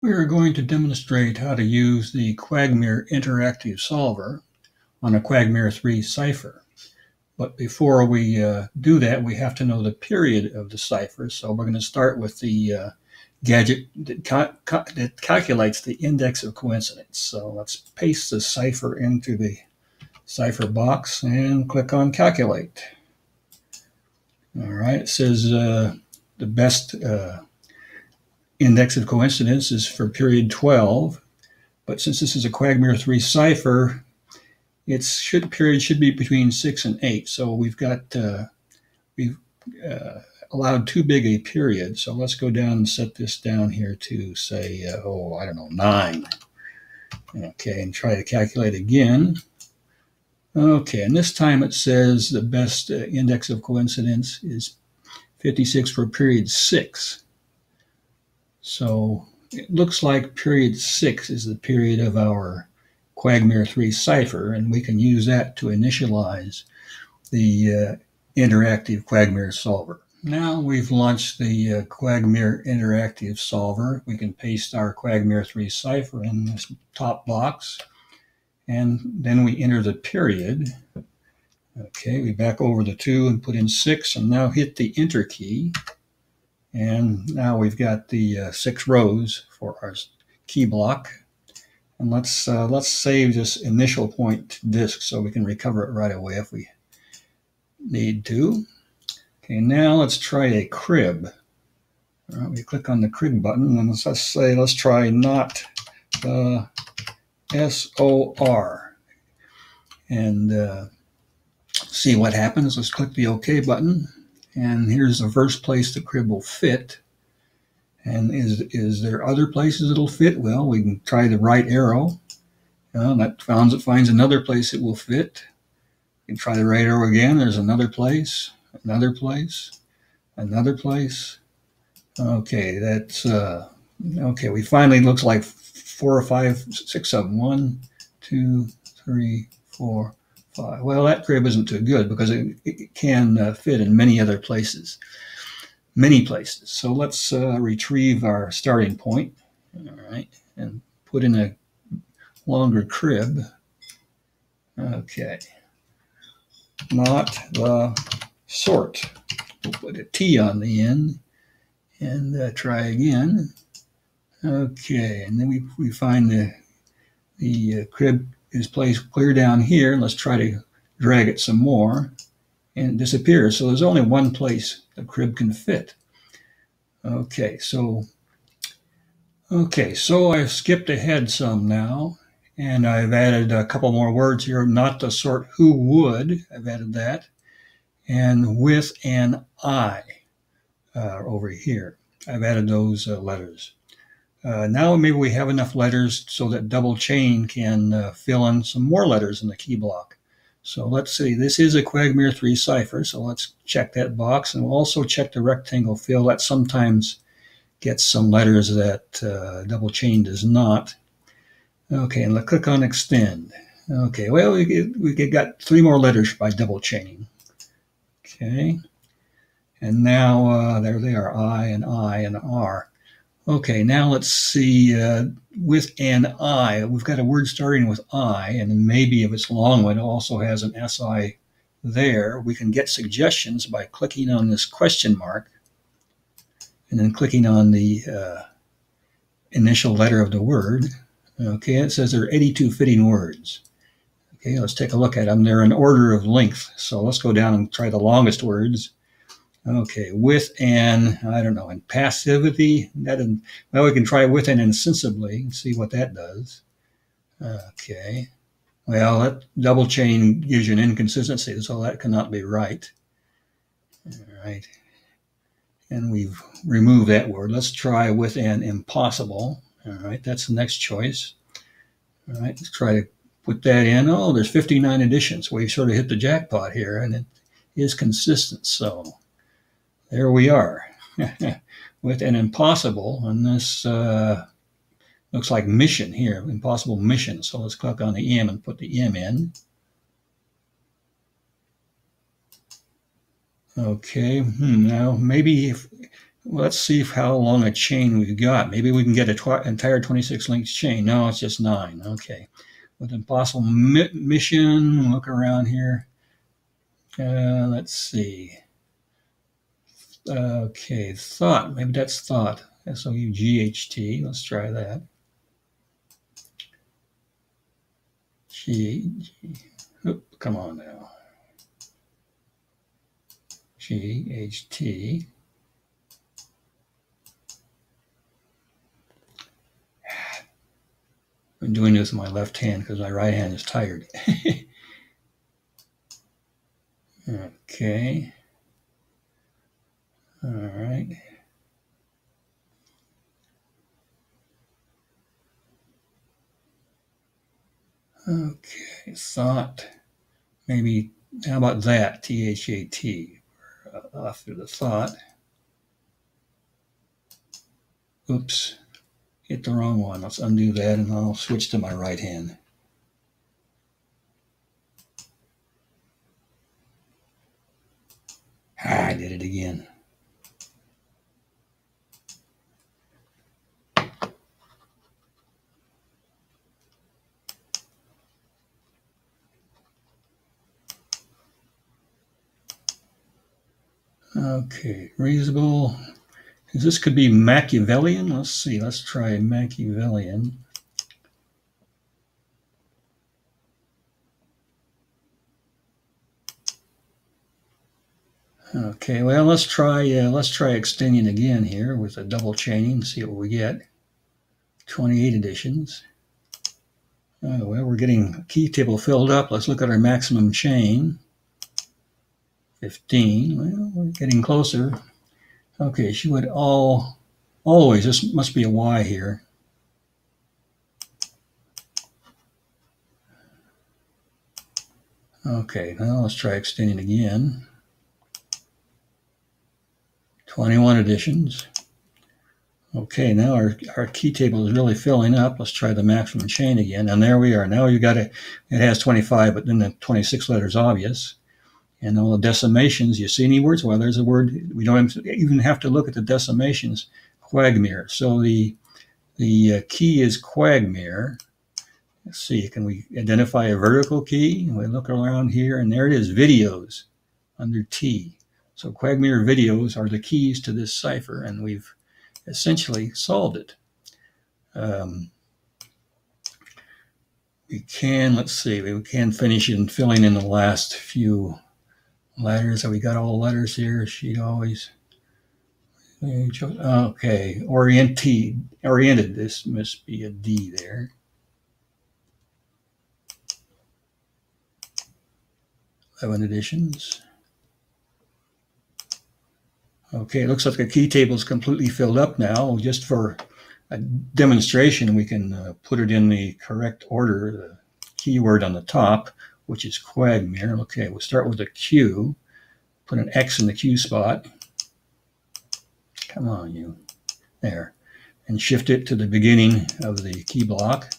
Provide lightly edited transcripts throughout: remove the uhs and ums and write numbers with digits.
We are going to demonstrate how to use the Quagmire Interactive Solver on a Quagmire 3 cipher. But before we do that, we have to know the period of the cipher. So we're going to start with the gadget that calculates the index of coincidence. So let's paste the cipher into the cipher box and click on Calculate. All right, it says the best index of coincidence is for period 12, but since this is a Quagmire 3 cipher, its period should be between 6 and 8. So we've allowed too big a period. So let's go down and set this down here to say, 9. Okay, and try to calculate again. Okay, and this time it says the best index of coincidence is 56 for period 6. So it looks like period 6 is the period of our Quagmire 3 cipher, and we can use that to initialize the interactive Quagmire solver. Now we've launched the Quagmire Interactive solver. We can paste our Quagmire 3 cipher in this top box, and then we enter the period. Okay, we back over the 2 and put in 6, and now hit the Enter key. And now we've got the 6 rows for our key block. And let's save this initial point to disk so we can recover it right away if we need to. Okay, now let's try a crib. All right, we click on the crib button and let's try not SOR and see what happens. Let's click the OK button. And here's the first place the crib will fit. And is there other places it'll fit? Well, we can try the right arrow. That finds another place it will fit. We can try the right arrow again. There's another place, another place, another place. Okay, that's okay. We finally looks like 4 or 5, 6 of them. 1, 2, 3, 4, 5. Well, that crib isn't too good because it can fit in many other places, many places. So let's retrieve our starting point, all right, and put in a longer crib. Okay, not the sort. We'll put a T on the end and try again. Okay, and then we find the crib is placed clear down here, and let's try to drag it some more, and it disappears. So there's only one place the crib can fit. Okay, so I've skipped ahead some now, and I've added a couple more words here. Not the sort who would, I've added that, and with an I over here. I've added those letters. Now maybe we have enough letters so that double chain can fill in some more letters in the key block. So let's see, this is a Quagmire 3 cipher, so let's check that box, and we'll also check the rectangle fill. That sometimes gets some letters that double chain does not. Okay, and let's click on extend. Okay, well, we got 3 more letters by double chaining. Okay, and now there they are, I and R. Okay, now let's see, with an I, we've got a word starting with I, and maybe if it's a long one, it also has an SI there. We can get suggestions by clicking on this question mark and then clicking on the initial letter of the word. Okay, it says there are 82 fitting words. Okay, let's take a look at them. They're in order of length, so let's go down and try the longest words. Okay, with an, and passivity. Well, we can try with an insensibly and see what that does. Okay, well, that double chain gives you an inconsistency, so that cannot be right. All right, and we've removed that word. Let's try with an impossible. All right, that's the next choice. All right, let's try to put that in. Oh, there's 59 additions. We've sort of hit the jackpot here, and it is consistent, so there we are with an impossible, and this looks like mission here, impossible mission. So let's click on the M and put the M in. Okay, now maybe if Well, let's see how long a chain we've got. Maybe we can get an entire 26 links chain. No, it's just 9. Okay. With impossible mission, look around here. Let's see. Okay, thought. Maybe that's thought. S-O-U-G-H-T. Let's try that. G. Oop, come on now. G-H-T. I'm doing this with my left hand because my right hand is tired. Okay. All right. Okay, thought. Maybe, how about that? T-H-A-T. After the thought. Oops. Hit the wrong one. Let's undo that and I'll switch to my right hand. I did it again. Okay, reasonable. This could be Machiavellian. Let's see. Let's try Machiavellian. Okay, well, let's try extending again here with a double chaining. See what we get. 28 editions. Oh, well, we're getting key table filled up. Let's look at our maximum chain. 15. Well, we're getting closer. Okay, she would always. This must be a Y here. Okay, now let's try extending again. 21 editions. Okay, now our key table is really filling up. Let's try the maximum chain again. And there we are. Now you got it has 25, but then the 26 letters obvious. And all the decimations, you see any words? Well, there's a word. We don't even have to look at the decimations. Quagmire. So the key is Quagmire. Let's see, can we identify a vertical key? We look around here, and there it is, videos, under T. So Quagmire videos are the keys to this cipher, and we've essentially solved it. We can finish in filling in the last few letters. So we got all the letters here. She always, okay, oriented. This must be a D there. Eleven editions. Okay, it looks like the key table is completely filled up now. Just for a demonstration, we can put it in the correct order, the keyword on the top, which is Quagmire. Okay, we'll start with a Q, put an X in the Q spot. Come on, you. There. And shift it to the beginning of the key block.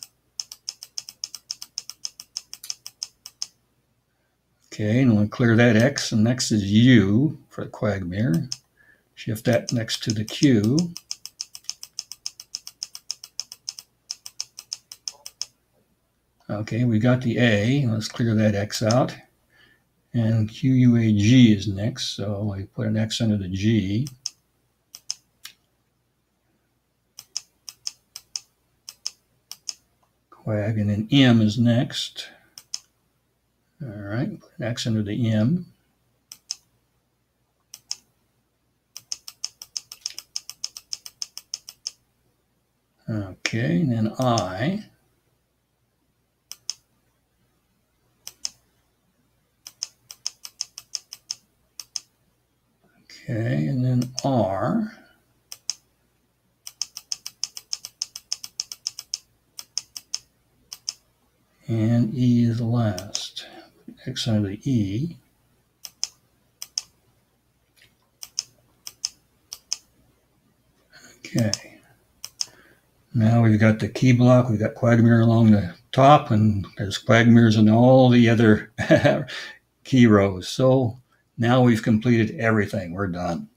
Okay, and we'll clear that X, and next is U for Quagmire. Shift that next to the Q. Okay, we got the A. Let's clear that X out. And QUAG is next, so I put an X under the G. Quag, and then M is next. All right, put an X under the M. Okay, and then I. Okay, and then R. And E is the last. X under the E. Okay. Now we've got the key block. We've got Quagmire along the top, and there's Quagmires in all the other key rows. So now we've completed everything. We're done.